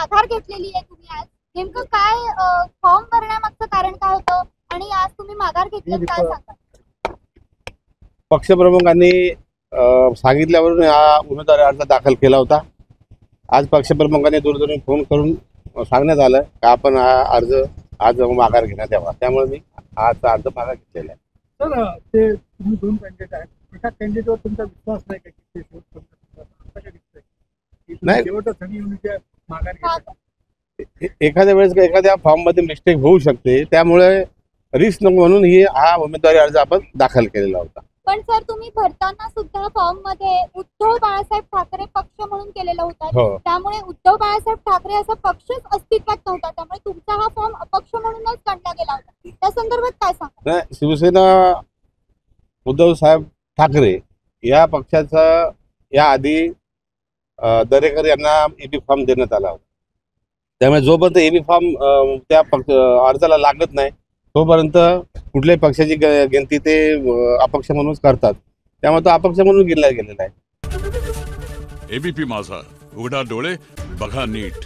माघार घेतलेली आहे तुम्ही आज, नेमकं काय फॉर्म भरण्यामागचं कारण काय होतं आणि आज तुम्ही माघार घेतली, काय सांगा? पक्षप्रमुखांनी सांगितल्यावरून हा उमेदवारी अर्ज दाखल केला होता। आज पक्षप्रमुखांनी दूरध्वनी फोन करून सांगण्यात आलं की आपण हा अर्ज आज माघार घेण्यात यावा, त्यामुळे मी आज अर्ज माघार घेतलेला आहे। सर, ते तुम्ही दोन कॅन्डिडेट आहेत, एका कॅन्डिडेटवर तुमचा विश्वास नाही का की ते नाही, शेवटचं सगळी युनिटी माघार घेतात? एखाद्या वेळेस एखाद्या फॉर्म मध्ये मिस्टेक होऊ शकते, त्यामुळे रिस्क नको म्हणून हा उमेदवारी अर्ज आपण दाखल केलेला होता। पण सर, तुम्ही भरताना सुद्धा फॉर्म मध्ये उद्धव बाळासाहेब ठाकरे पक्ष म्हणून केलेला होता, हो। त्यामुळे उद्धव बाळासाहेब ठाकरे असा पक्षच अस्तित्वात नव्हता, त्यामुळे तुमचा हा फॉर्म अपक्ष म्हणूनच गणला गेला होता। त्या संदर्भात काय सांगा? नाही, शिवसेना उद्धव साहेब ठाकरे या पक्षाचा या आधी दरेकर यांना एबी फॉर्म देण्यात आला होता, त्यामुळे जोपर्यंत एबी फॉर्म त्या अर्जाला लागत नाही तोपर्यंत कुठल्याही पक्षाची गिनती ते अपक्ष म्हणून करतात, त्यामुळे तो अपक्ष म्हणून गिनला गेलेला आहे। एबीपी माझा, उघडा डोळे बघा नीट।